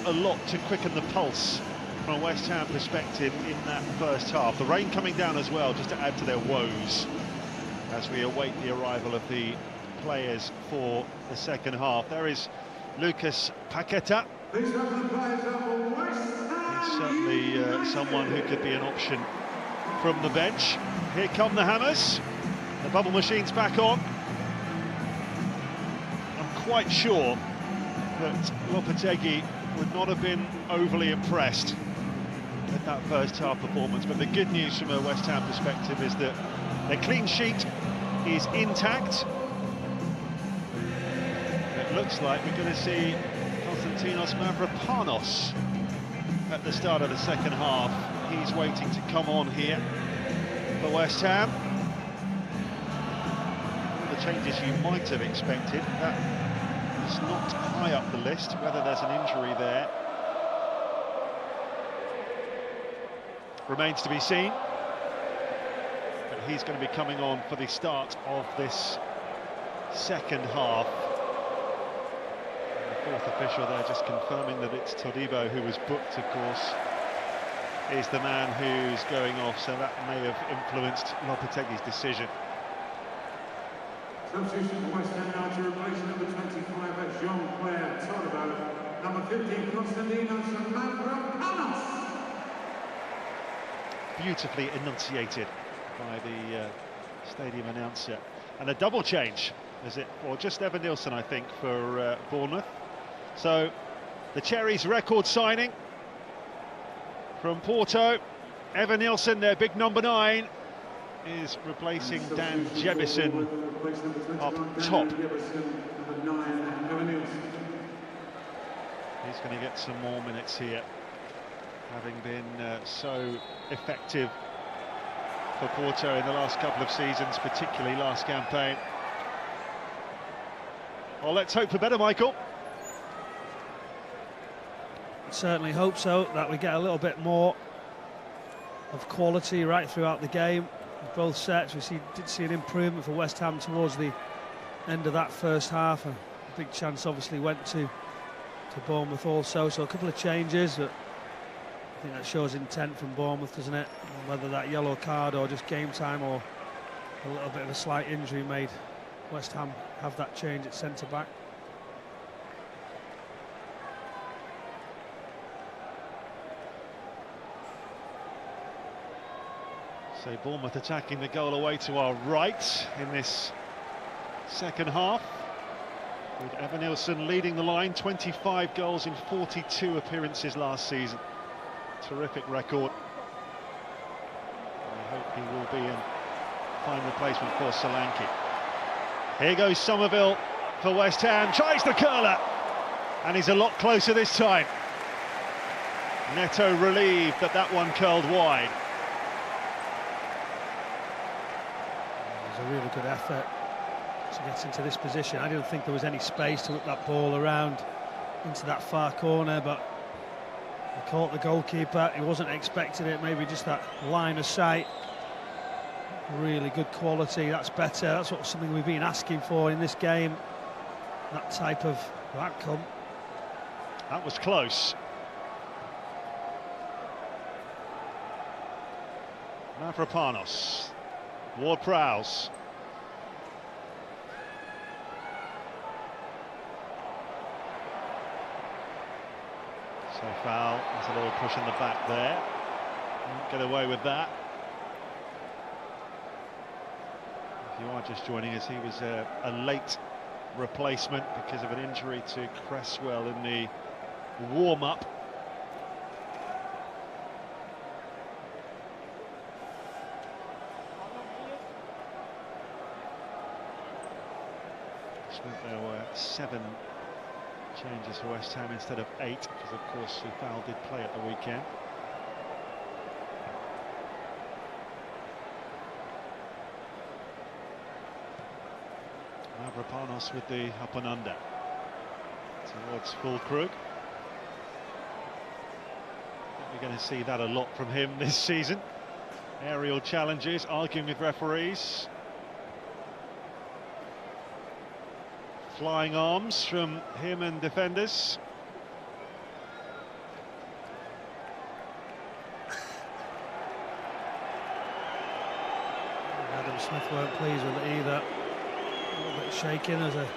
a lot to quicken the pulse from a West Ham perspective in that first half. The rain coming down as well, just to add to their woes, as we await the arrival of the players for the second half. There is Lucas Paqueta. He's certainly someone who could be an option from the bench. Here come the hammers. The bubble machine's back on. I'm quite sure that Lopetegui would not have been overly impressed with that first half performance, but the good news from a West Ham perspective is that their clean sheet is intact. It looks like we're going to see Konstantinos Mavropanos at the start of the second half. He's waiting to come on here for West Ham. All the changes you might have expected, that is not high up the list, whether there's an injury there remains to be seen. But he's going to be coming on for the start of this second half. And the fourth official there just confirming that it's Todibo who was booked, of course, is the man who's going off, so that may have influenced Lopetegui's decision. Substitution for West Ham now to replace number 25 at Jean-Pierre Todibo, number 15 Konstantinos Mavropanos. Beautifully enunciated by the stadium announcer. And a double change, is it? Or just Evan Nilsson, I think, for Bournemouth. So the Cherries' record signing from Porto, Evan Nilsson, their big number 9, is replacing Dan Jebison up top. He's going to get some more minutes here, having been so effective for Porto in the last couple of seasons, particularly last campaign. Well, let's hope for better, Michael. Certainly hope so, that we get a little bit more of quality right throughout the game. Both sets, we did see an improvement for West Ham towards the end of that first half. A big chance obviously went to Bournemouth also, so a couple of changes. But I think that shows intent from Bournemouth, doesn't it? Whether that yellow card or just game time or a little bit of a slight injury made West Ham have that change at centre-back. So Bournemouth attacking the goal away to our right in this second half, with Evan Nilsson leading the line. 25 goals in 42 appearances last season. Terrific record. I hope he will be a fine replacement for Solanke. Here goes Somerville for West Ham, tries the curler, and he's a lot closer this time. Neto relieved that that one curled wide. It was a really good effort to get into this position. I didn't think there was any space to whip that ball around into that far corner, but he caught the goalkeeper. He wasn't expecting it, maybe just that line of sight. Really good quality, that's better. That's something we've been asking for in this game, that type of outcome. That was close. Mavropanos, Ward-Prowse. So foul, there's a little push in the back there. Won't get away with that. If you are just joining us, he was a late replacement because of an injury to Cresswell in the warm-up. There were 7 changes for West Ham instead of 8, because of course Foul did play at the weekend. Mavropanos with the up and under towards Fulkrug. We're going to see that a lot from him this season. Aerial challenges, arguing with referees. Flying arms from him and defenders. Smith weren't pleased with it either. A little bit shaking. There's a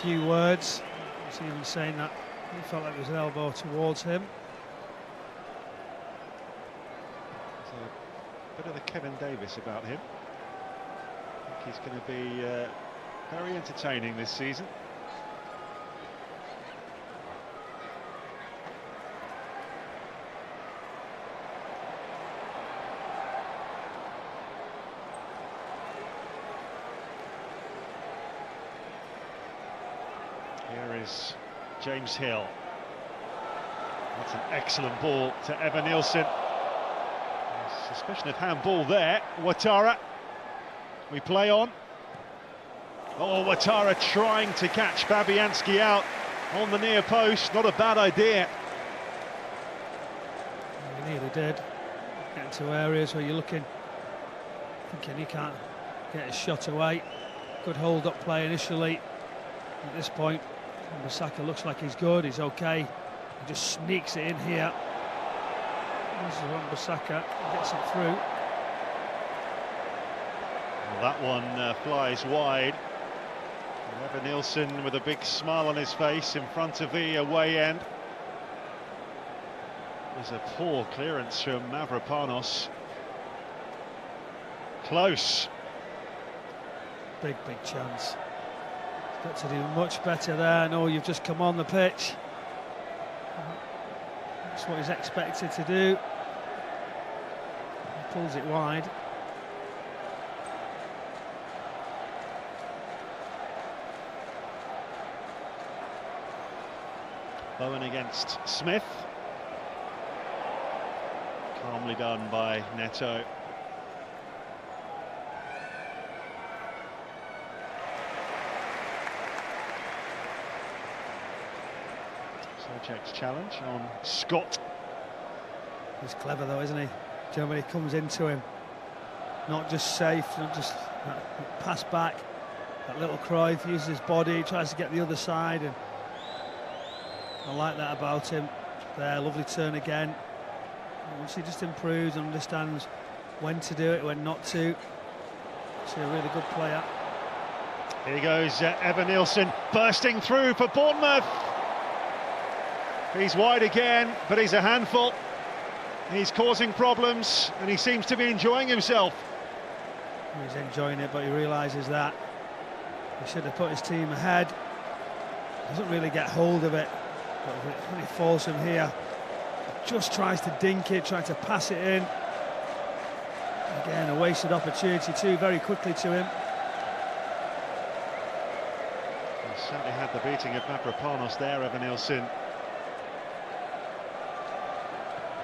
few words. He's even saying that he felt like there was an elbow towards him. There's a bit of the Kevin Davis about him. I think he's going to be very entertaining this season. Here is James Hill. That's an excellent ball to Evan Nielsen. Suspicion of handball there. Ouattara. We play on. Oh, Ouattara trying to catch Fabianski out on the near post. Not a bad idea. He nearly did. Get into areas where you're looking, thinking he can't get a shot away. Good hold-up play initially. At this point, Wan-Bissaka looks like he's good, he's okay. He just sneaks it in here. This is Wan-Bissaka, gets it through. Well, that one flies wide. And Evan Nielsen with a big smile on his face in front of the away end. It was a poor clearance from Mavropanos. Close. Big chance. Got to do much better there. No, you've just come on the pitch. That's what he's expected to do. He pulls it wide. Bowen against Smith. Calmly done by Neto. Sojek's challenge on Scott. He's clever though, isn't he? Germany comes into him. Not just safe, not just pass back. That little Cruyff uses his body, tries to get the other side, and I like that about him. There, lovely turn again. Once he just improves and understands when to do it, when not to. He's a really good player. Here goes Evan Nielsen bursting through for Bournemouth. He's wide again, but he's a handful. He's causing problems, and he seems to be enjoying himself. He's enjoying it, but he realises that he should have put his team ahead. Doesn't really get hold of it, but when he falls from here, just tries to dink it, trying to pass it in. Again, a wasted opportunity too, very quickly to him. He certainly had the beating of Mavropanos there, Evan Nielsen.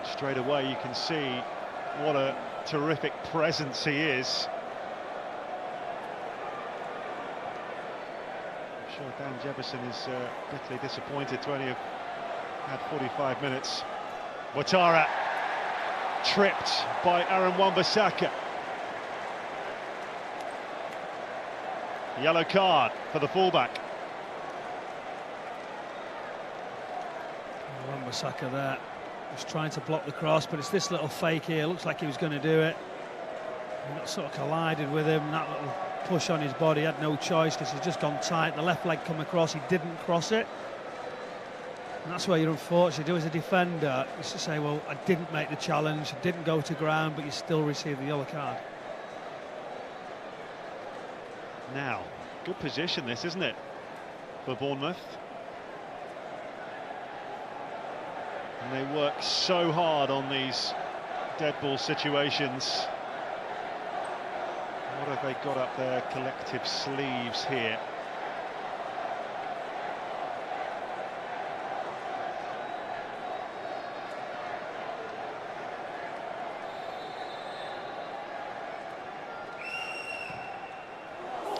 Straight away you can see what a terrific presence he is. I'm sure Dan Jefferson is bitterly disappointed to only have had 45 minutes. Ouattara tripped by Aaron Wan-Bissaka. Yellow card for the fullback. Wan-Bissaka there. He's trying to block the cross, but it's this little fake here. Looks like he was going to do it. And that sort of collided with him. That little push on his body, had no choice because he's just gone tight. The left leg come across, he didn't cross it. And that's where you're unfortunate. Do as a defender, is to say, well, I didn't make the challenge, I didn't go to ground, but you still receive the yellow card. Now, good position this, isn't it, for Bournemouth? And they work so hard on these dead ball situations. What have they got up their collective sleeves here?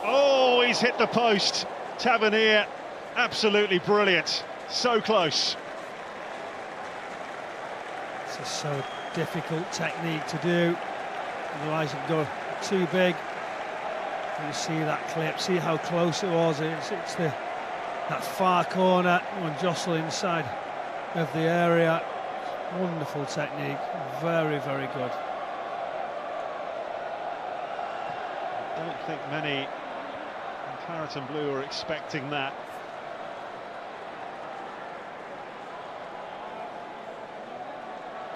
Oh, he's hit the post. Tavernier, absolutely brilliant. So close. It's so difficult technique to do, otherwise you can go too big. You see that clip, see how close it was. It's that far corner, when jostling inside of the area. Wonderful technique, very, very good. don't think many in claret and blue are expecting that.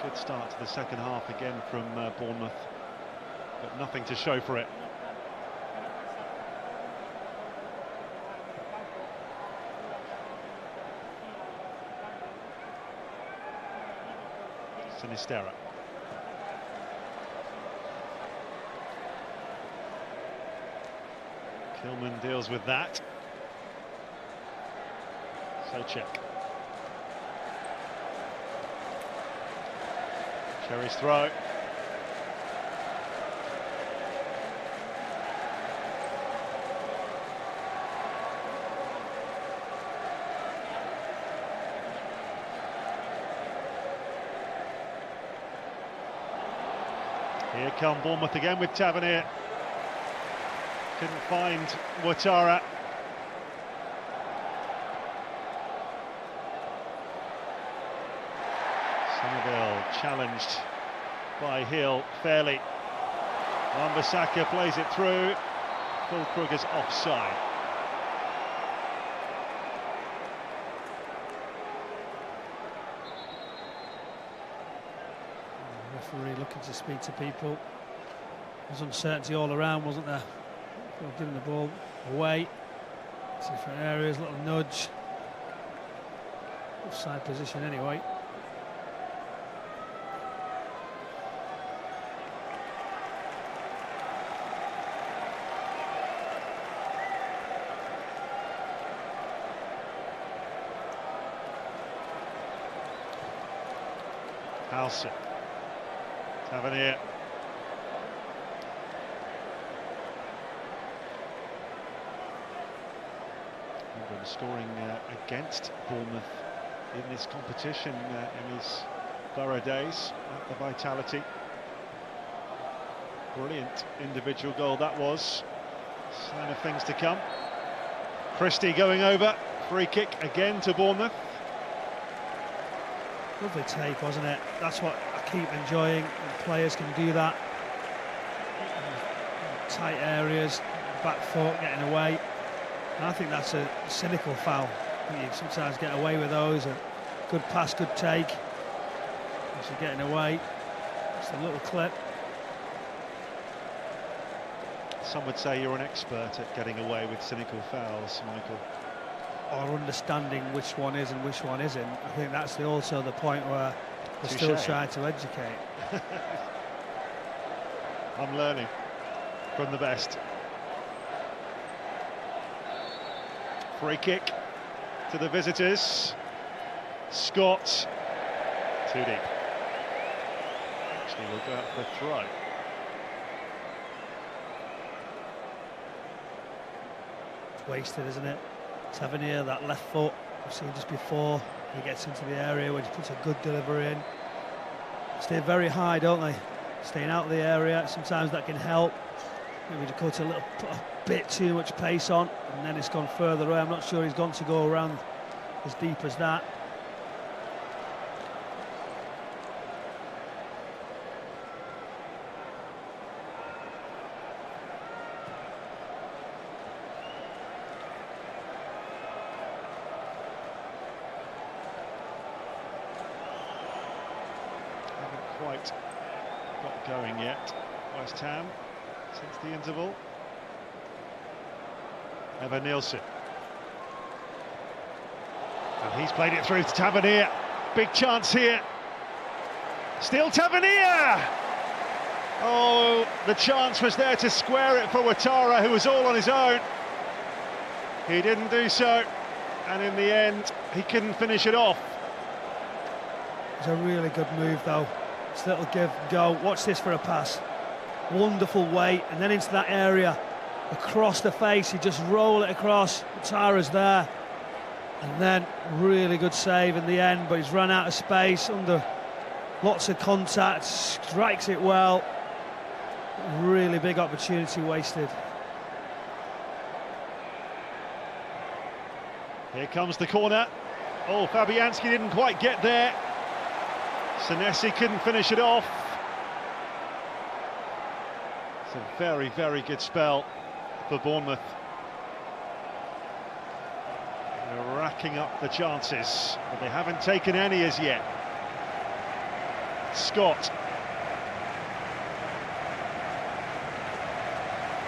Good start to the second half again from Bournemouth, but nothing to show for it. Sinistera. Kilman deals with that. So check. Cherry's throw. Here come Bournemouth again with Tavernier. Couldn't find Ouattara. Somerville challenged by Hill fairly. Wan-Bissaka plays it through. Fulkrug is offside. Referee looking to speak to people. There was uncertainty all around, wasn't there? People giving the ball away. Different areas, little nudge. Offside position anyway. Halson. Tavernier. England scoring against Bournemouth in this competition in his Borough days at the Vitality. Brilliant individual goal that was. Sign of things to come. Christie going over. Free kick again to Bournemouth. Lovely take, wasn't it? That's what I keep enjoying, when players can do that. Tight areas, back foot, getting away. And I think that's a cynical foul. I think you sometimes get away with those. A good pass, good take. As you're getting away, just a little clip. Some would say you're an expert at getting away with cynical fouls, Michael. Or understanding which one is and which one isn't. I think that's also the point where we're still trying to educate. I'm learning from the best. Free kick to the visitors. Scott, too deep. Actually, we'll go out for a throw. It's wasted, isn't it? Tavernier, that left foot, we've seen just before he gets into the area where he puts a good delivery in. Stay very high, don't they? Staying out of the area, sometimes that can help. Maybe to put a bit too much pace on, and then it's gone further away. I'm not sure he's gone to go around as deep as that. Quite got going yet, West Ham, since the interval. Evan Nielsen. And he's played it through to Tavernier. Big chance here. Still Tavernier! Oh, the chance was there to square it for Ouattara, who was all on his own. He didn't do so, and in the end, he couldn't finish it off. It's a really good move, though. This little give, go. Watch this for a pass. Wonderful weight, and then into that area. Across the face, he just roll it across. Ouattara's there. And then, really good save in the end, but he's run out of space under lots of contact. Strikes it well. Really big opportunity wasted. Here comes the corner. Oh, Fabianski didn't quite get there. Senesi couldn't finish it off. It's a very, very good spell for Bournemouth. They're racking up the chances, but they haven't taken any as yet. Scott.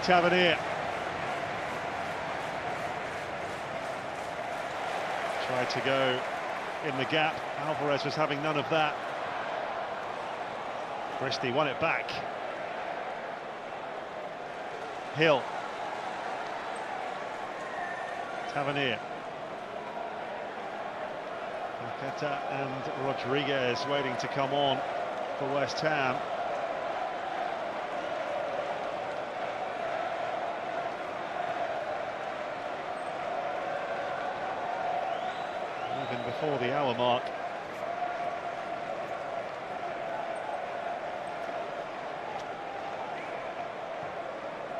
Tavernier. Tried to go in the gap. Alvarez was having none of that. Christie won it back. Hill. Tavernier. Paqueta and Rodriguez waiting to come on for West Ham. Even before the hour mark.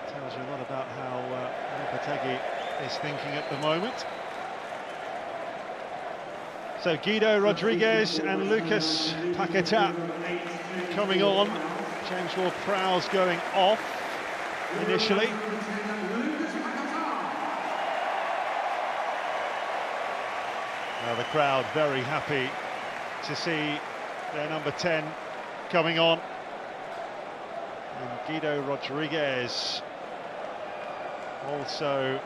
Tells you a lot about how Lopetegui is thinking at the moment. So Guido Rodriguez and Lucas Paqueta coming on. James Ward-Prowse going off initially. Now the crowd very happy to see their number 10 coming on. And Guido Rodriguez also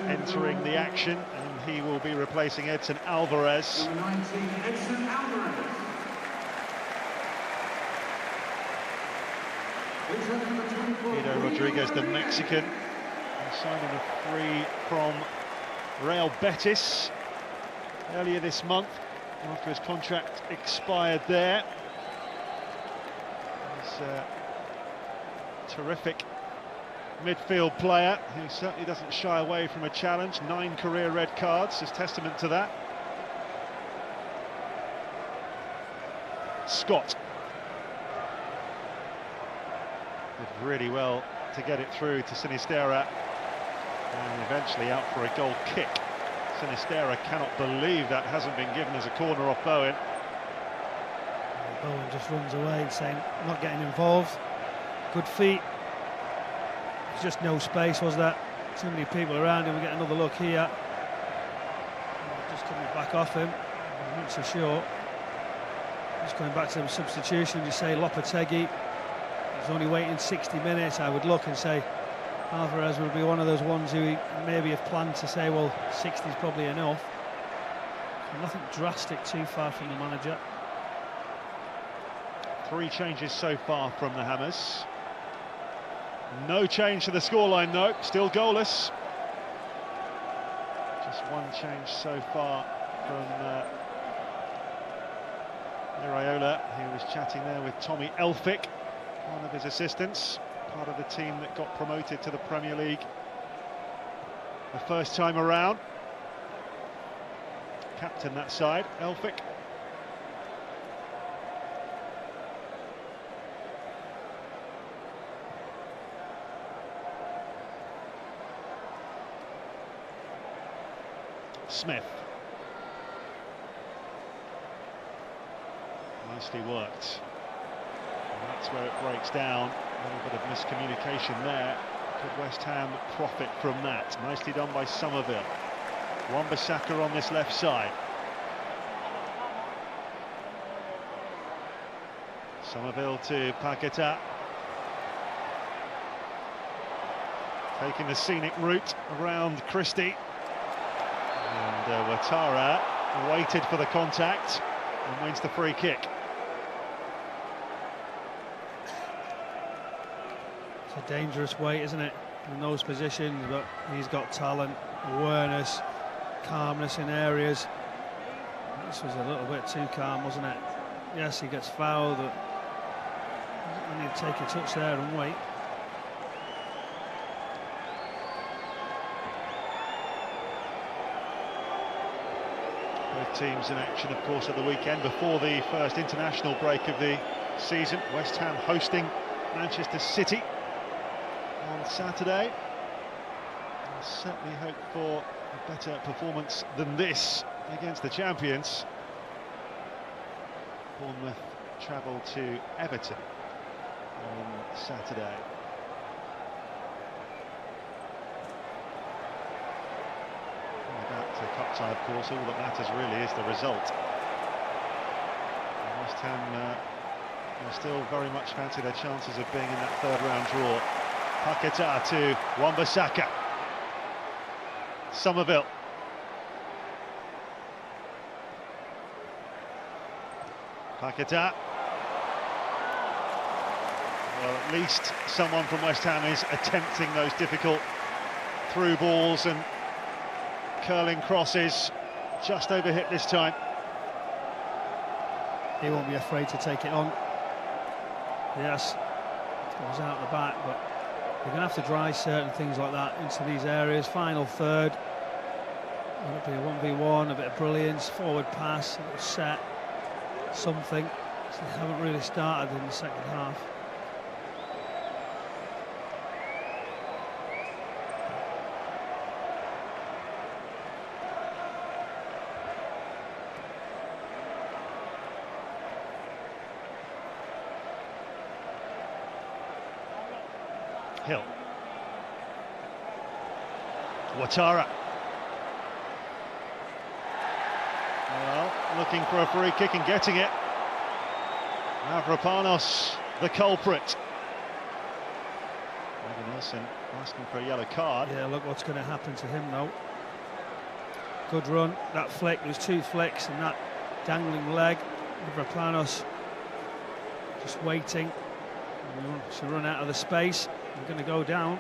entering the action, and he will be replacing Edson Alvarez. Number 19, Edson Alvarez. Guido Rodriguez, the Mexican, signing a free from Real Betis earlier this month after his contract expired there. He's a terrific midfield player who certainly doesn't shy away from a challenge. 9 career red cards is testament to that. Scott did really well to get it through to Sinisterra, and eventually out for a goal kick. Sinisterra cannot believe that hasn't been given as a corner off Bowen. Bowen just runs away saying not getting involved. Good feet. There's just no space, was there? Too many people around him. We get another look here. Just coming back off him. I'm not so sure. Just coming back to the substitution. You say Lopetegui. He's only waiting 60 minutes. I would look and say Alvarez would be one of those ones who maybe have planned to say, well, 60 is probably enough. So nothing drastic too far from the manager. 3 changes so far from the Hammers. No change to the scoreline, though. Still goalless. Just 1 change so far from Iraola, who was chatting there with Tommy Elphick, one of his assistants, part of the team that got promoted to the Premier League the first time around. Captain that side, Elphick. Smith. Nicely worked. And that's where it breaks down. A little bit of miscommunication there. Could West Ham profit from that? Nicely done by Somerville. Wan-Bissaka on this left side. Somerville to Paqueta. Taking the scenic route around Christie. And Ouattara waited for the contact and wins the free kick. It's a dangerous weight, isn't it, in those positions, but he's got talent, awareness, calmness in areas. This was a little bit too calm, wasn't it? Yes, he gets fouled, but you need to take a touch there and wait. Both teams in action, of course, at the weekend before the first international break of the season. West Ham hosting Manchester City on Saturday. I certainly hope for a better performance than this against the champions. Bournemouth travel to Everton on Saturday. FA Cup tie, of course, all that matters really is the result. And West Ham still very much fancy their chances of being in that third round draw. Paquetá to Wan-Bissaka. Somerville. Paquetá. Well, at least someone from West Ham is attempting those difficult through balls and curling crosses. Just overhit this time. He won't be afraid to take it on. Yes, it goes out the back, but you're going to have to drive certain things like that into these areas. Final third. It'll be a 1v1, a bit of brilliance, forward pass, a little set, something. So they haven't really started in the second half. Hill. Ouattara. Well, looking for a free kick and getting it. Mavropanos, the culprit. Nilsson asking for a yellow card. Yeah, look what's going to happen to him though. Good run, that flick, there was two flicks and that dangling leg. Mavropanos just waiting. To run out of the space. We're going to go down.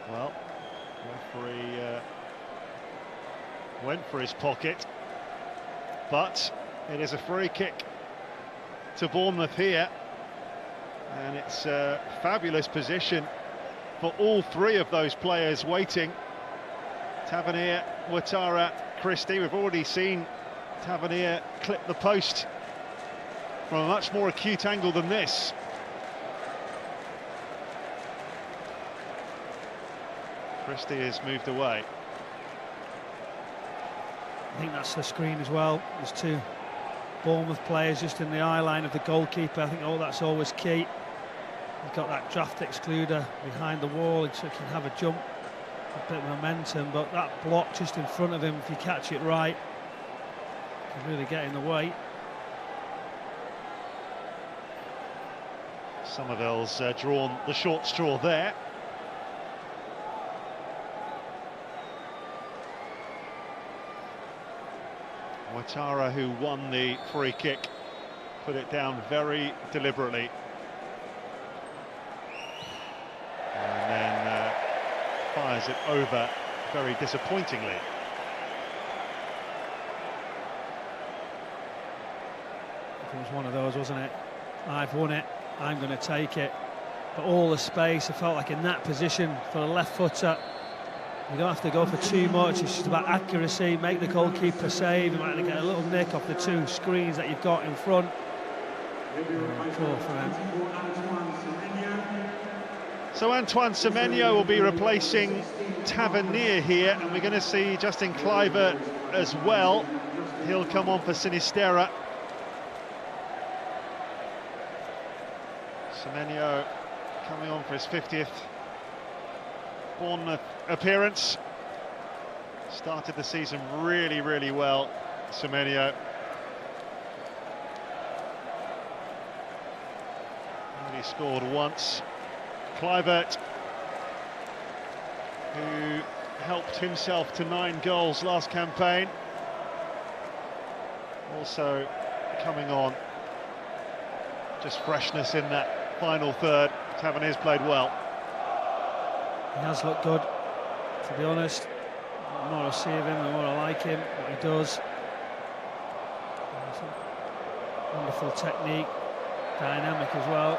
Well, referee went for his pocket, but it is a free kick to Bournemouth here, and it's a fabulous position for all three of those players waiting. Tavernier, Ouattara, Christie. We've already seen Tavernier clip the post from a much more acute angle than this. Christie has moved away. I think that's the screen as well. There's two Bournemouth players just in the eye line of the goalkeeper. I think that's always key. He's got that draft excluder behind the wall, so he can have a jump. A bit of momentum, but that block just in front of him, if you catch it right, can really get in the way. Somerville's drawn the short straw there. Ouattara, who won the free kick, put it down very deliberately. And then fires it over very disappointingly. It was one of those, wasn't it? I've won it, I'm going to take it. But all the space, I felt like in that position for a left footer, you don't have to go for too much. It's just about accuracy, make the goalkeeper save. You might get a little nick off the two screens that you've got in front. Cool for him. So Antoine Semenyo will be replacing Tavernier here, and we're going to see Justin Kluivert as well. He'll come on for Sinisterra. Semenyo coming on for his 50th Bournemouth appearance. Started the season really, really well, Semenyo. Only scored once. Kluivert, who helped himself to 9 goals last campaign, also coming on. Just freshness in that final third. Tavernier's played well. He has looked good, to be honest. The more I see of him, the more I like him, what he does. Wonderful technique, dynamic as well.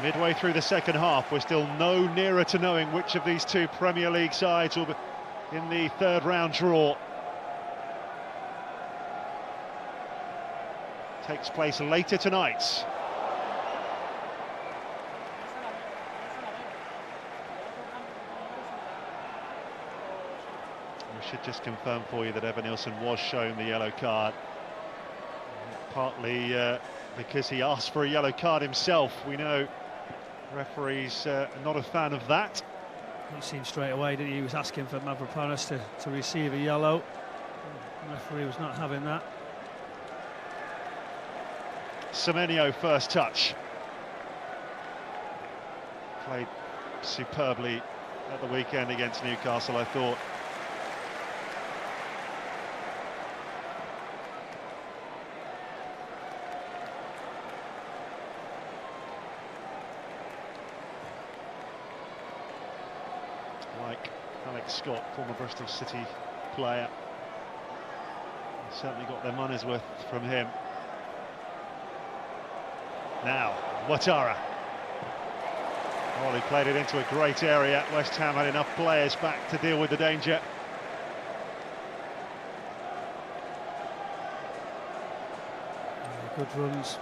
Midway through the second half, we're still no nearer to knowing which of these two Premier League sides will be in the third round draw. Takes place later tonight. I should just confirm for you that Evanilson was shown the yellow card. Partly because he asked for a yellow card himself. We know referees are not a fan of that. He seemed straight away that he was asking for Mavropanos to receive a yellow. The referee was not having that. Semenyo first touch. Played superbly at the weekend against Newcastle, I thought. Like Alex Scott, former Bristol City player, they certainly got their money's worth from him. Now, Ouattara. Oh, he played it into a great area. West Ham had enough players back to deal with the danger. Good runs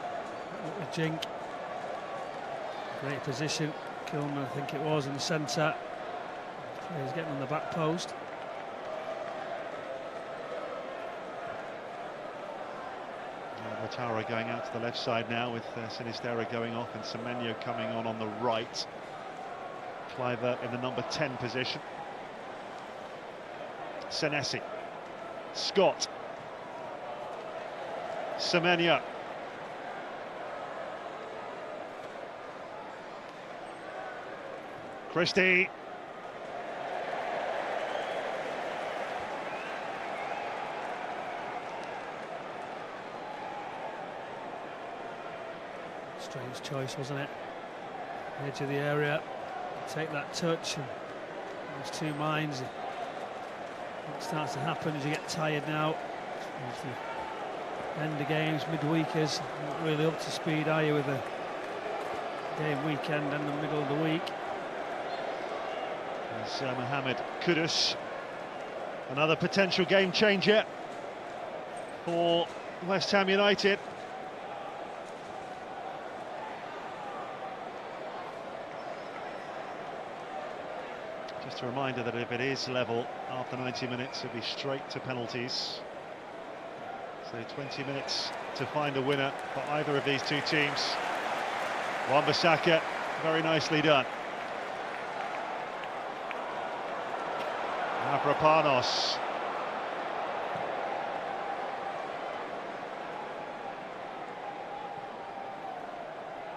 with Jink. Great position. Kilman, I think it was, in the centre. He's getting on the back post. Ouattara going out to the left side now with Sinisterra going off and Semenyo coming on the right. Cliver in the number 10 position. Senesi. Scott. Semenyo. Christie. Strange choice, wasn't it? Edge of the area, take that touch, and there's two minds. What starts to happen is you get tired now. End of games, midweekers, not really up to speed, are you, with the game weekend and the middle of the week? There's Mohamed Kudus, another potential game changer for West Ham United. Just a reminder that if it is level after 90 minutes, it'll be straight to penalties. So 20 minutes to find a winner for either of these two teams. Wan-Bissaka, very nicely done. Mavropanos.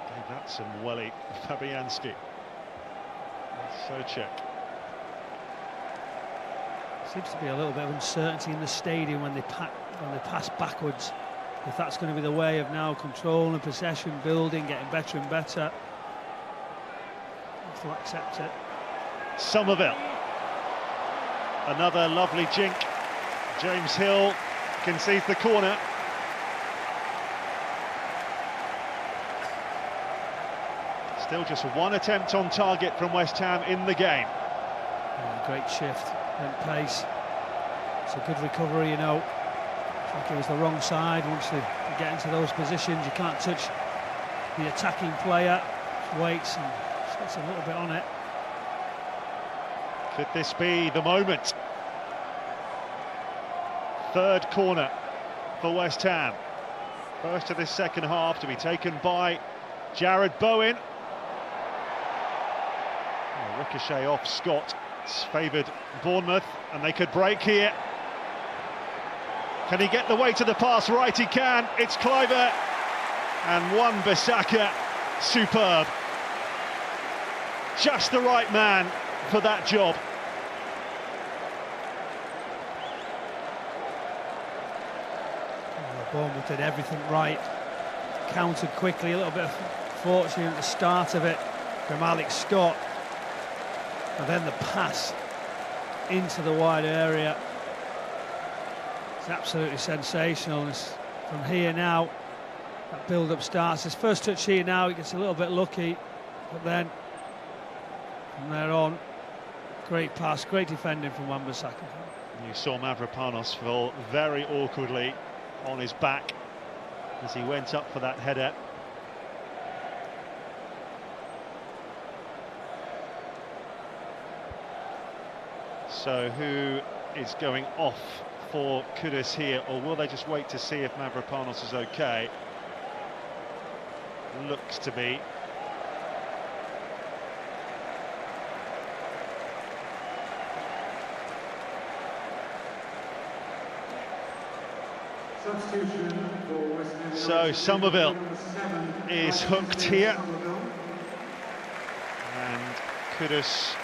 Gave that some welly. Fabianski. Souček. Seems to be a little bit of uncertainty in the stadium when they pass backwards. If that's going to be the way of now controlling possession, building, getting better and better, have to accept it. Somerville. Another lovely jink. James Hill concedes the corner. Still just one attempt on target from West Ham in the game. Yeah, great shift, went pace. It's a good recovery, you know. I think it was the wrong side. Once they get into those positions, you can't touch the attacking player. Just waits and just gets a little bit on it. Could this be the moment? Third corner for West Ham. First of this second half to be taken by Jared Bowen. Oh, ricochet off Scott. It's favoured Bournemouth, and they could break here. Can he get the weight of the pass? Right, he can. It's Cliver and Wan-Bissaka. Superb. Just the right man for that job. Bournemouth did everything right, countered quickly, a little bit of fortune at the start of it from Alex Scott, and then the pass into the wide area. It's absolutely sensational. It's from here now, that build-up starts. His first touch here now, he gets a little bit lucky, but then from there on, great pass, great defending from Wan-Bissaka. You saw Mavropanos fall very awkwardly on his back as he went up for that header. So who is going off for Kudus here, or will they just wait to see if Mavropanos is okay? Looks to be. So Somerville is hooked here, and Kudus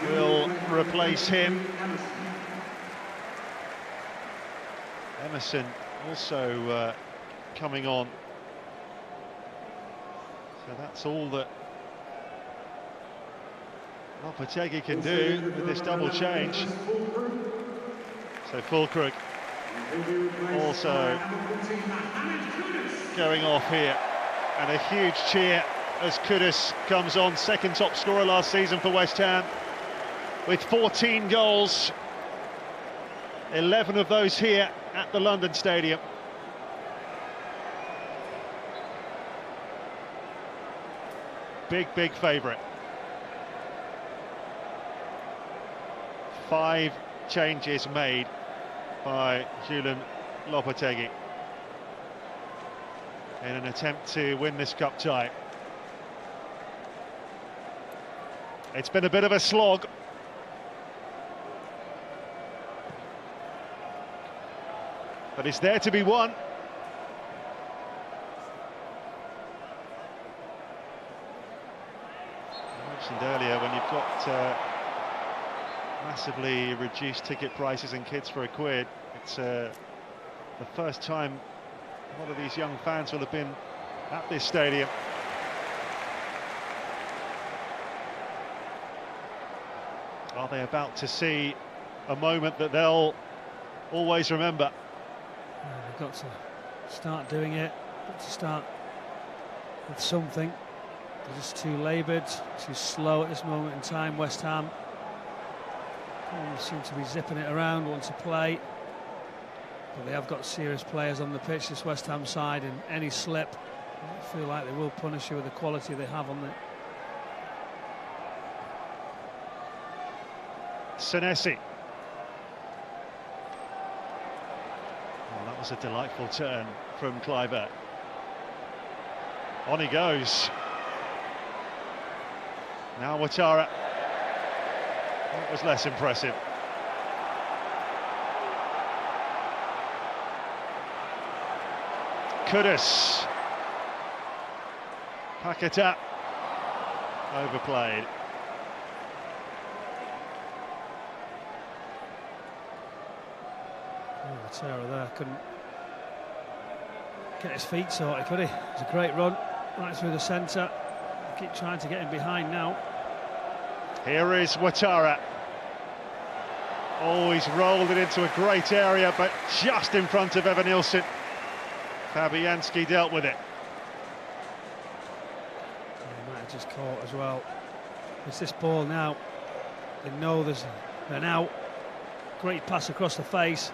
will replace him. Emerson also coming on. So that's all that Lopetegui can do with this double change. So Fulkrug also going off here, and a huge cheer as Kudus comes on, second top scorer last season for West Ham with 14 goals, 11 of those here at the London Stadium. Big favourite. 5 changes made by Julian Lopetegui in an attempt to win this cup tie. It's been a bit of a slog. But it's there to be won. I mentioned earlier, when you've got massively reduced ticket prices and kids for £1, it's the first time a lot of these young fans will have been at this stadium. Are they about to see a moment that they'll always remember? They've got to start doing it, got to start with something. They're just too laboured, too slow at this moment in time, West Ham. Seem to be zipping it around, want to play, but they have got serious players on the pitch, this West Ham side, and any slip, I feel like they will punish you with the quality they have on it. Senesi. Well, that was a delightful turn from Kluivert. On he goes. Now Ouattara. That was less impressive. Kudus. Paquetá. Overplayed. Ouattara there couldn't get his feet sorted, could he? It was a great run right through the centre. Keep trying to get him behind now. Here is Ouattara. Oh, he's rolled it into a great area, but just in front of Evanilson. Fabianski dealt with it. He might have just caught as well. It's this ball now. They know there's an out. Great pass across the face.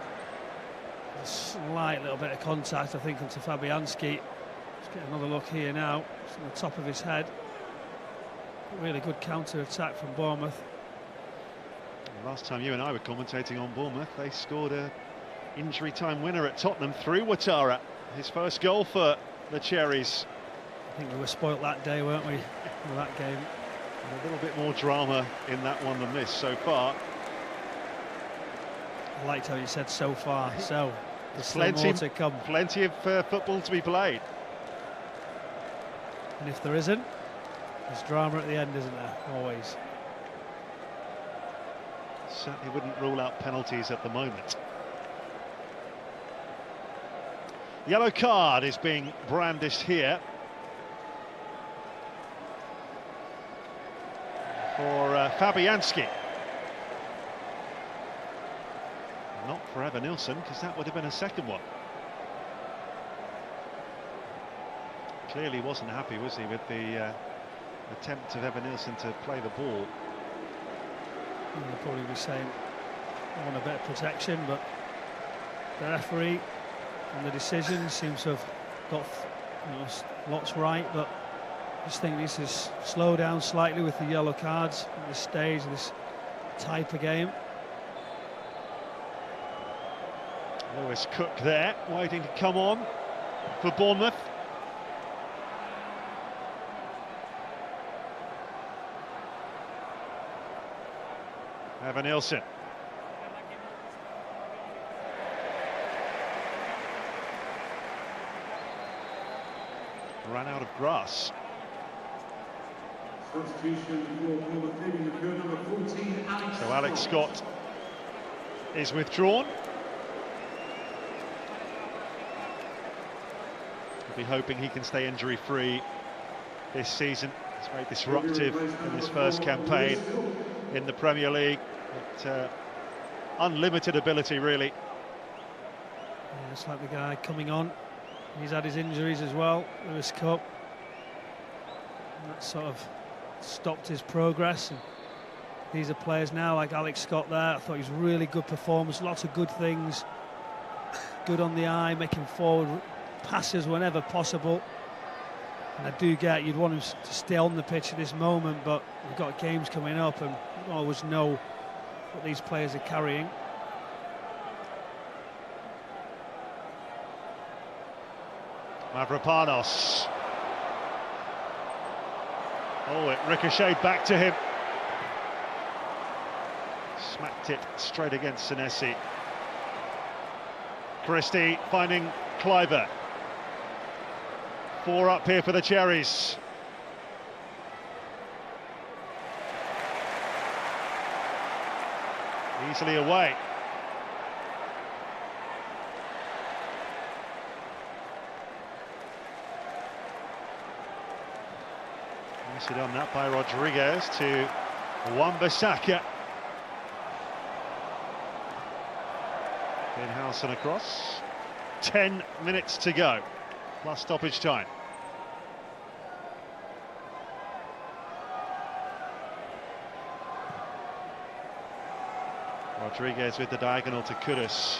A slight little bit of contact, I think, onto Fabianski. Let's get another look here now. It's on the top of his head. Really good counter-attack from Bournemouth. Last time you and I were commentating on Bournemouth, they scored a injury time winner at Tottenham through Ouattara. His first goal for the Cherries. I think we were spoilt that day, weren't we, for that game? And a little bit more drama in that one than this so far. I liked how you said "so far," so there's still more to come. Plenty of football to be played. And if there isn't, there's drama at the end, isn't there? Always. Certainly wouldn't rule out penalties at the moment. Yellow card is being brandished here for Fabianski. Not for Evanilson, because that would have been a second one. Clearly wasn't happy, was he, with the attempt of Evanilson to play the ball. They'll probably be saying I want a bit of protection, but the referee and the decision seems to have got lots right, but I just think this is slow down slightly with the yellow cards at this stage of this type of game. Lewis Cook there, waiting to come on for Bournemouth. Evan Nilsson. Ran out of grass. Substitution for Bournemouth, leaving the field, number 14, Alex So Alex Scott is withdrawn. We'll be hoping he can stay injury-free this season. It's very disruptive in his first campaign in the Premier League. But, unlimited ability, really. Yeah, it's like the guy coming on. He's had his injuries as well, Lewis Cup. And that sort of stopped his progress. And these are players now like Alex Scott there. I thought he was really good performance, lots of good things. Good on the eye, making forward passes whenever possible. And I do get you'd want him to stay on the pitch at this moment, but we've got games coming up and you always know what these players are carrying. Mavropanos. Oh, it ricocheted back to him. Smacked it straight against Senesi. Christie finding Kleiber. 4 up here for the Cherries. Easily away. Nicely done that by Rodriguez to Wan-Bissaka. In-house and across. 10 minutes to go, plus stoppage time. Rodriguez with the diagonal to Kudus.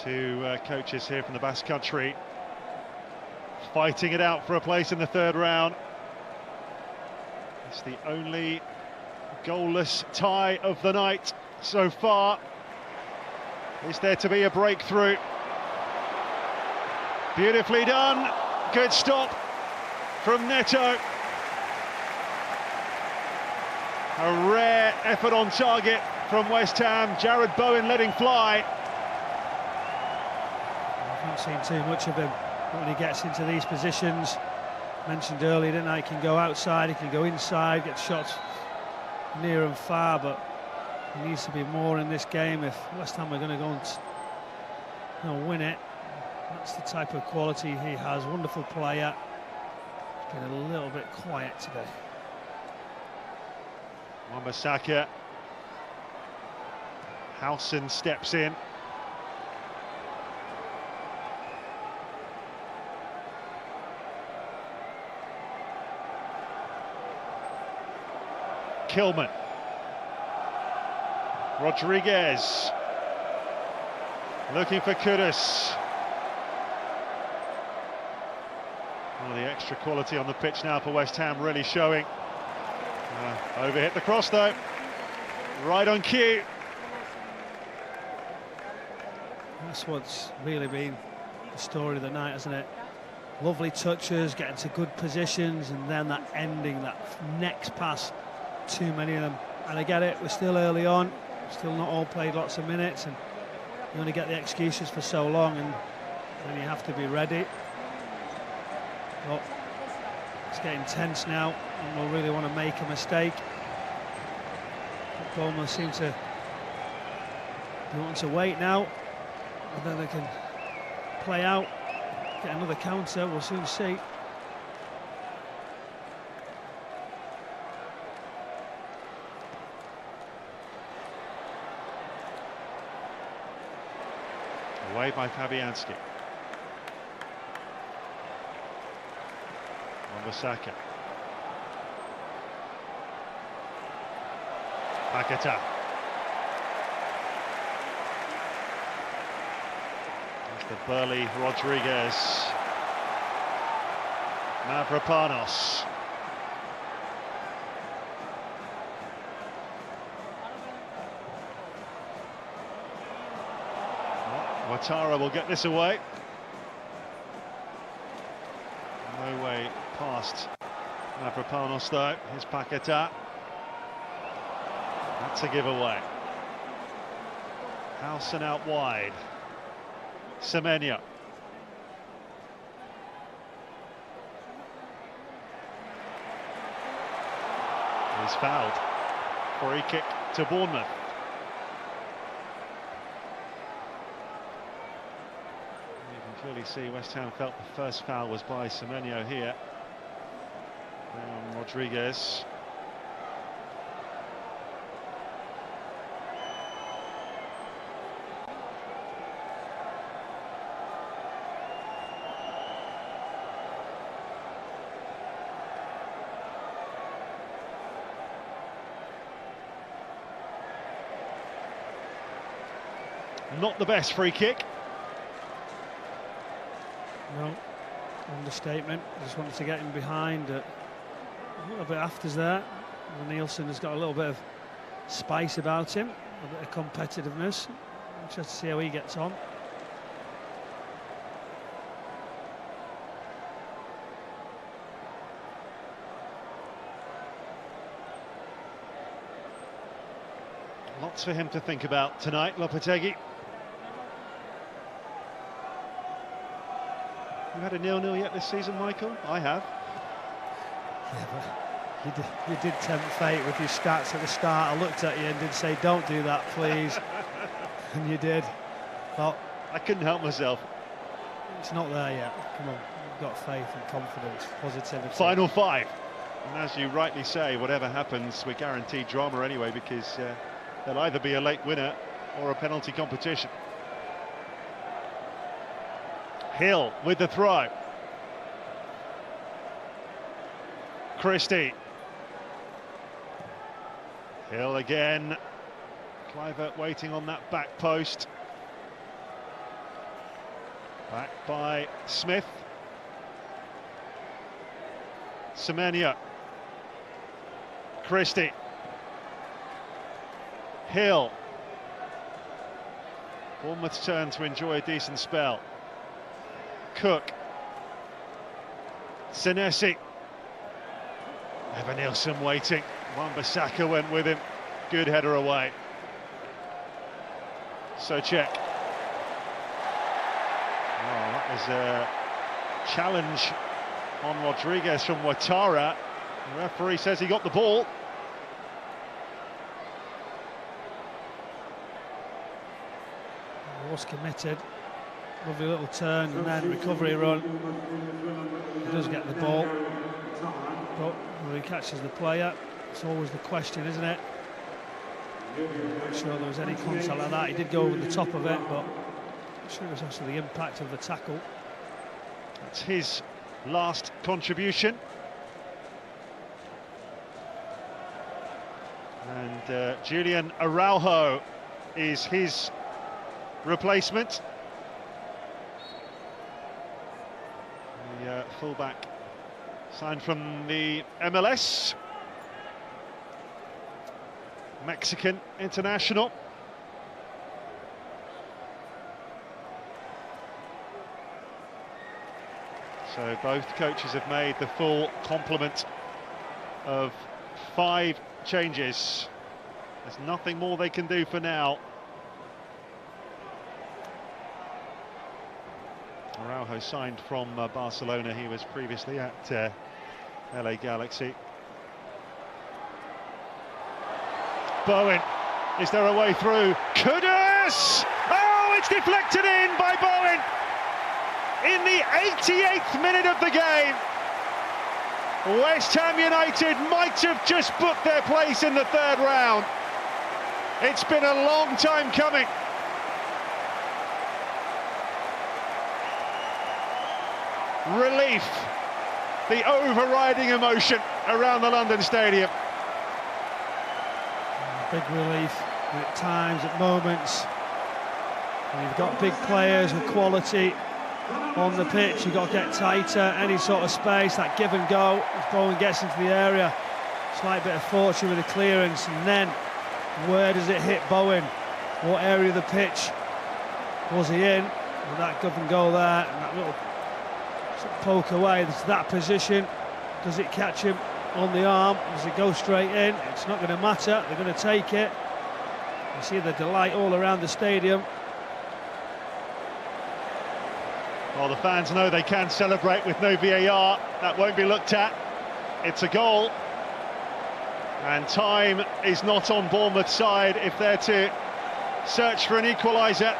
Two coaches here from the Basque Country fighting it out for a place in the third round. It's the only goalless tie of the night so far. Is there to be a breakthrough? Beautifully done. Good stop from Neto. A rare effort on target from West Ham. Jared Bowen letting fly. I haven't seen too much of him when he gets into these positions. Mentioned earlier, didn't I? He can go outside, he can go inside, get shots near and far, but he needs to be more in this game if West Ham are going to go and win it. That's the type of quality he has. Wonderful player. He's been a little bit quiet today. Wan-Bissaka. Howson steps in. Kilman. Rodriguez. Looking for Kudus. Well, the extra quality on the pitch now for West Ham really showing. Overhit the cross though. Right on cue. That's what's really been the story of the night, hasn't it? Lovely touches, getting to good positions, and then that ending, that next pass. Too many of them, and I get it, we're still early on, still not all played lots of minutes, and you only get the excuses for so long, and then you have to be ready. But it's getting tense now, and we'll really want to make a mistake. But Bournemouth seem to be wanting to wait now, and then they can play out, get another counter, we'll soon see. Away by Fabianski. Wan-Bissaka. Paquetá. There's the burly Rodriguez. Mavropanos. Ouattara will get this away. No way past Mavropanos though. Here's Paquetá. That's a giveaway. Howson out wide. Semenya. He's fouled. Free kick to Bournemouth. You can clearly see West Ham felt the first foul was by Semenya here. Now Rodriguez. Not the best free kick. No, understatement. Just wanted to get him behind. A little bit afters there. Nielsen has got a little bit of spice about him, a bit of competitiveness. Interested to see how he gets on. Lots for him to think about tonight, Lopetegui. You had a 0-0 yet this season, Michael? I have. Yeah, but you did tempt fate with your stats at the start. I looked at you and did say, don't do that, please. And you did. But I couldn't help myself. it's not there yet. Come on, you've got faith and confidence, positivity. Final five. And as you rightly say, whatever happens, we're guaranteed drama anyway, because there'll either be a late winner or a penalty competition. Hill with the throw. Christie. Hill again. Kluivert waiting on that back post. Back by Smith. Semenya. Christie. Hill. Bournemouth's turn to enjoy a decent spell. Cook. Senesi. Evan Nielsen waiting. Wan-Bissaka went with him. Good header away. Souček. Oh, that was a challenge on Rodriguez from Ouattara. The referee says he got the ball. He was committed. Lovely little turn and then recovery run. He does get the ball, but whether he catches the player, it's always the question, isn't it? I'm not sure there was any contact like that. He did go over the top of it, but I'm sure it was also the impact of the tackle. That's his last contribution. And Julian Araujo is his replacement. The fullback signed from the MLS. Mexican international. So both coaches have made the full complement of 5 changes. There's nothing more they can do for now. Araujo signed from Barcelona. He was previously at LA Galaxy. Bowen, is there a way through? Kudus! Oh, it's deflected in by Bowen! In the 88th minute of the game. West Ham United might have just booked their place in the 3rd round. It's been a long time coming. Relief, the overriding emotion around the London Stadium. big relief. And at times, at moments, when you've got big players with quality on the pitch, you've got to get tighter, any sort of space, that give and go. As Bowen gets into the area, slight bit of fortune with the clearance, and then where does it hit Bowen? What area of the pitch was he in? With that give and go there, and that little sort of poke away, there's that position. Does it catch him on the arm? Does it go straight in? It's not going to matter, they're going to take it. You see the delight all around the stadium. Well, the fans know they can celebrate with no VAR. That won't be looked at. It's a goal. And time is not on Bournemouth's side if they're to search for an equaliser.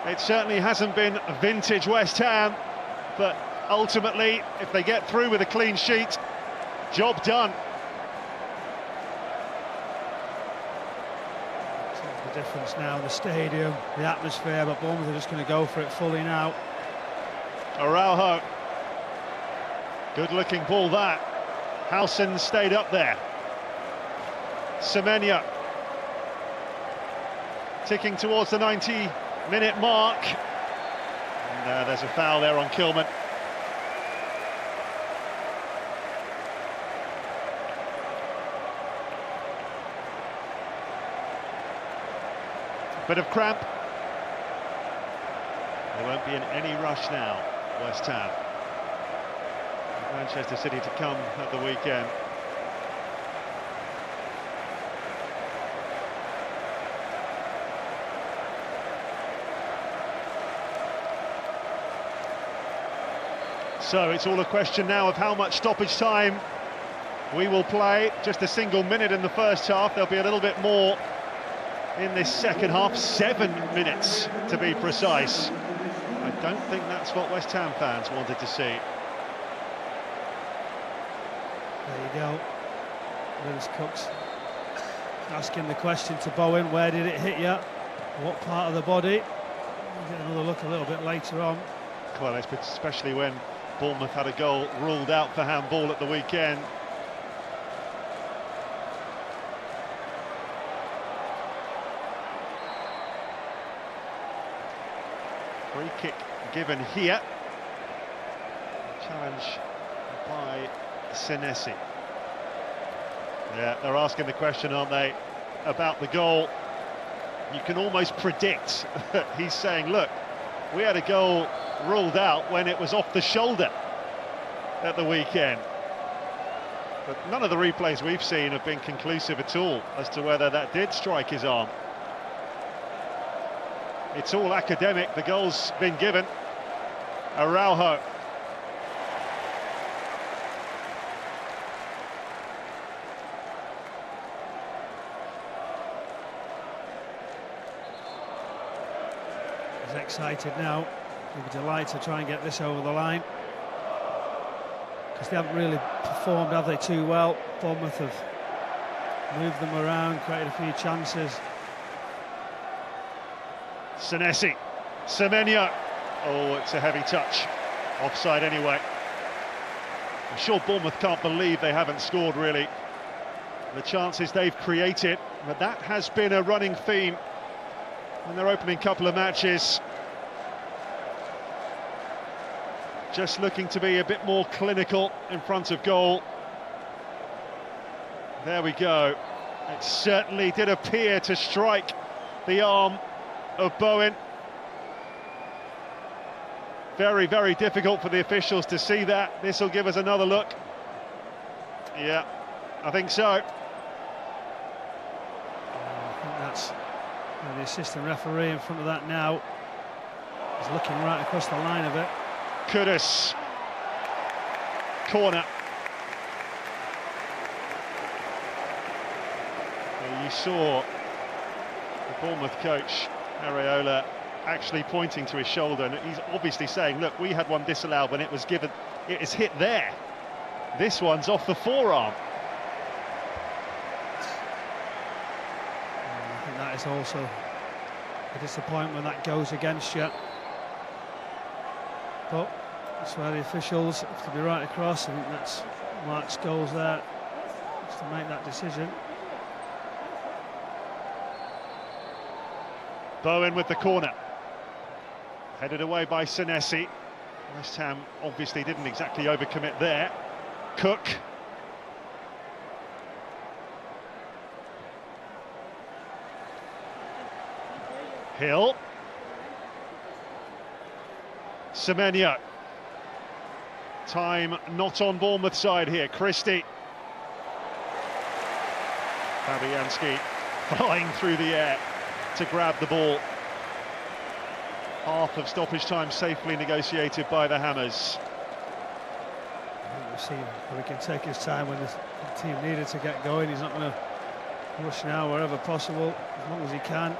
It certainly hasn't been vintage West Ham, but ultimately, if they get through with a clean sheet, job done. The difference now in the stadium, the atmosphere, but Bournemouth are just going to go for it fully now. Araujo, good looking ball that. Howson stayed up there. Semenya ticking towards the 90-minute mark, and there's a foul there on Kilman. Bit of cramp. There won't be in any rush now, West Ham. Manchester City to come at the weekend. So it's all a question now of how much stoppage time we will play. Just a single minute in the first half. There'll be a little bit more in this second half, 7 minutes to be precise. I don't think that's what West Ham fans wanted to see. There you go. Lewis Cook's asking the question to Bowen, where did it hit you? What part of the body? We'll get another look a little bit later on. Well, especially when Bournemouth had a goal ruled out for handball at the weekend. Free kick given here. Challenge by Senesi. Yeah, they're asking the question, aren't they, about the goal. You can almost predict that he's saying, look, we had a goal ruled out when it was off the shoulder at the weekend. But none of the replays we've seen have been conclusive at all as to whether that did strike his arm. It's all academic, the goal's been given. Araujo. He's excited now. He'll be delighted to try and get this over the line. Because they haven't really performed, have they, too well? Bournemouth have moved them around, created a few chances. Senesi, Semenya. Oh, it's a heavy touch. Offside anyway. I'm sure Bournemouth can't believe they haven't scored, really. The chances they've created, but that has been a running theme in their opening couple of matches. Just looking to be a bit more clinical in front of goal. There we go. It certainly did appear to strike the arm of Bowen. Very, very difficult for the officials to see that. This will give us another look. Yeah, I think so. I think that's the assistant referee in front of that now. He's looking right across the line of it. Kudus. Corner. Well, you saw the Bournemouth coach, Areola, actually pointing to his shoulder, and he's obviously saying, look, we had one disallowed when it was given, it is hit there. This one's off the forearm. I think that is also a disappointment when that goes against you. But that's where the officials have to be right across. I think that's Mark's goals there. to make that decision. Bowen with the corner. Headed away by Senesi. West Ham obviously didn't exactly overcommit there. Cook. Hill. Semenyo. Time not on Bournemouth side here. Christie. Fabianski flying through the air to grab the ball. Half of stoppage time safely negotiated by the Hammers. We've seen he can take his time when the team needed to get going. He's not going to rush now wherever possible, as long as he can.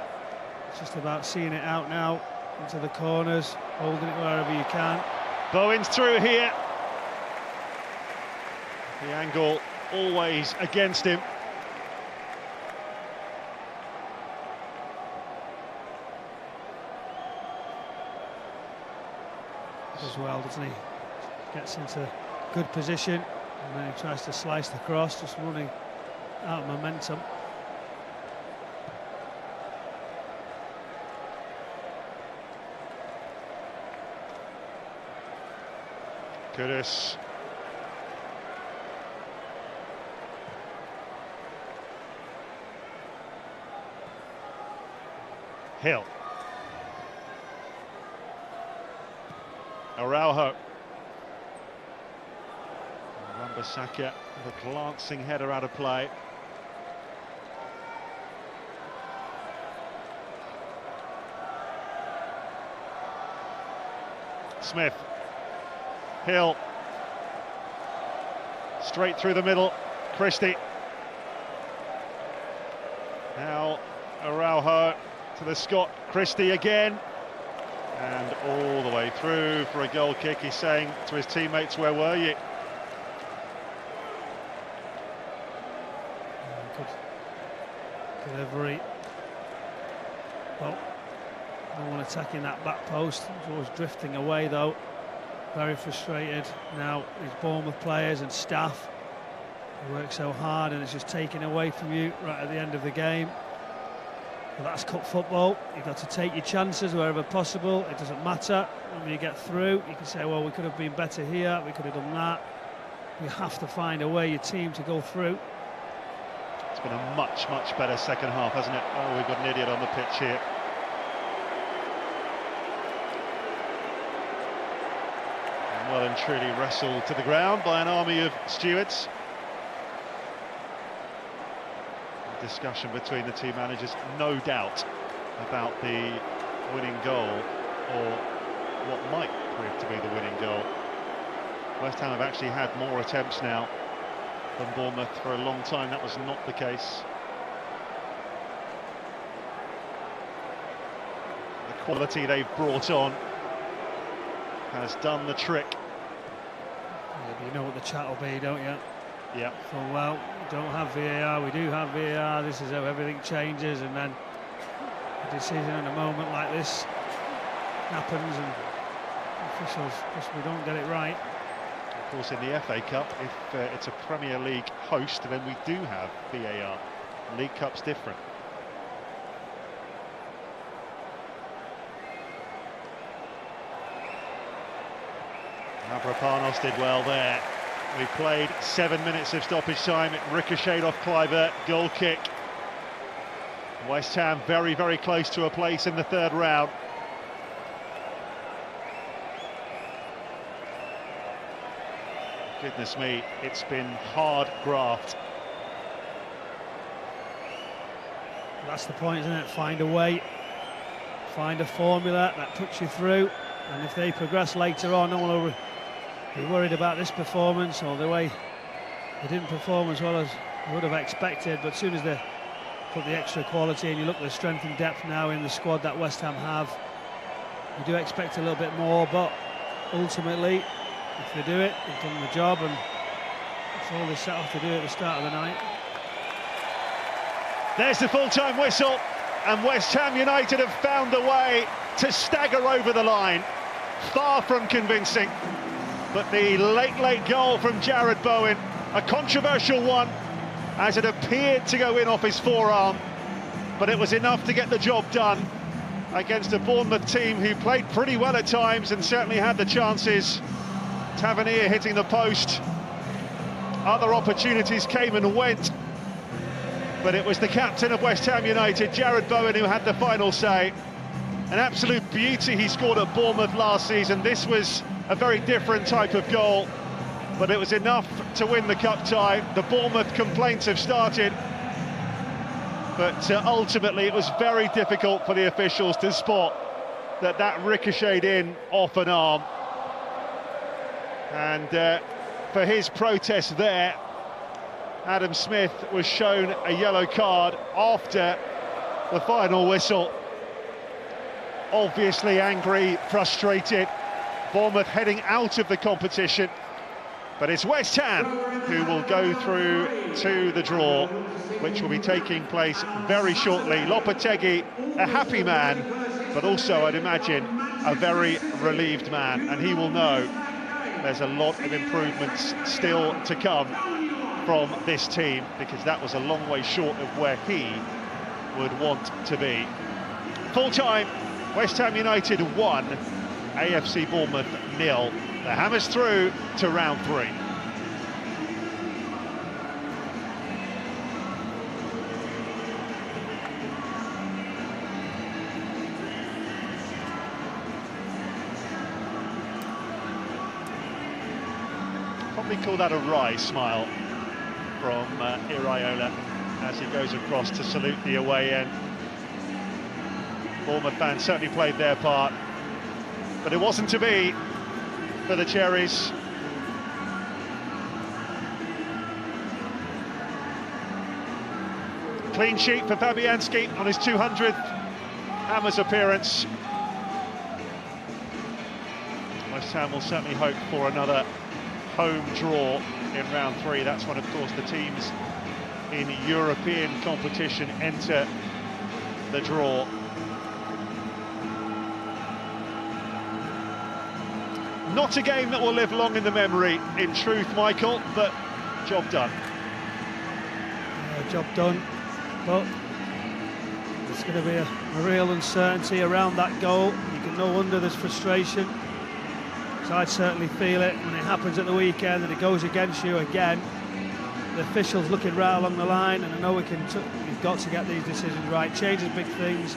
It's just about seeing it out now into the corners, holding it wherever you can. Bowen's through here. The angle always against him. As well, doesn't he? Gets into good position and then he tries to slice the cross, just running out of momentum. Kudus. Hill. Araujo. Wan-Bissaka with a glancing header out of play. Smith. Hill. Straight through the middle. Christie. Now Araujo to the Scot. Christie again. And all the way through for a goal kick. He's saying to his teammates, where were you? Good delivery. Well, no one attacking that back post. He's always drifting away though. Very frustrated now. These Bournemouth players and staff who work so hard, and it's just taken away from you right at the end of the game. Well, that's cup football. You've got to take your chances wherever possible. It doesn't matter when you get through. You can say, well, we could have been better here, we could have done that. You have to find a way, your team, to go through. It's been a much, much better second half, hasn't it? Oh, we've got an idiot on the pitch here. And well and truly wrestled to the ground by an army of stewards. Discussion between the two managers, no doubt about the winning goal, or what might prove to be the winning goal. West Ham have actually had more attempts now than Bournemouth for a long time. That was not the case. The quality they've brought on has done the trick. Yeah, you know what the chat will be, don't you? Yeah. So, well, we don't have VAR, we do have VAR, this is how everything changes, and then a decision in a moment like this happens and officials possibly don't get it right. Of course, in the FA Cup, if it's a Premier League host, then we do have VAR. League Cup's different. Mavropanos did well there. We played 7 minutes of stoppage time. It ricocheted off Kluivert. Goal kick. West Ham very, very close to a place in the third round. Goodness me, it's been hard graft. That's the point, isn't it? Find a way, find a formula that puts you through, and if they progress later on, no one will be worried about this performance or the way they didn't perform as well as I would have expected. But as soon as they put the extra quality and you look at the strength and depth now in the squad that West Ham have, you do expect a little bit more, but ultimately if they do it, they've done the job, and that's all they set off to do at the start of the night. There's the full-time whistle, and West Ham United have found a way to stagger over the line. Far from convincing, but the late goal from Jarrod Bowen, a controversial one, as it appeared to go in off his forearm, but it was enough to get the job done against a Bournemouth team who played pretty well at times and certainly had the chances. Tavernier hitting the post. Other opportunities came and went, but it was the captain of West Ham United, Jared Bowen, who had the final say. An absolute beauty he scored at Bournemouth last season. This was a very different type of goal, but it was enough to win the cup tie. The Bournemouth complaints have started, but ultimately it was very difficult for the officials to spot that ricocheted in off an arm. And for his protest there, Adam Smith was shown a yellow card after the final whistle. Obviously angry, frustrated. Bournemouth heading out of the competition, but it's West Ham who will go through to the draw, which will be taking place very shortly. Lopetegui, a happy man, but also, I'd imagine, a very relieved man, and he will know there's a lot of improvements still to come from this team, because that was a long way short of where he would want to be. Full time, West Ham United 1, AFC Bournemouth 0. The Hammers through to round 3. Probably call that a wry smile from Iraola as he goes across to salute the away end. Bournemouth fans certainly played their part, but it wasn't to be for the Cherries. Clean sheet for Fabianski on his 200th Hammers appearance. West Ham will certainly hope for another home draw in round 3. That's when, of course, the teams in European competition enter the draw. Not a game that will live long in the memory, in truth, Michael, but job done. Job done, but there's going to be a real uncertainty around that goal. You can no wonder there's frustration. So I'd certainly feel it when it happens at the weekend and it goes against you again. The officials looking right along the line, and I know we've got to get these decisions right. Changes big things.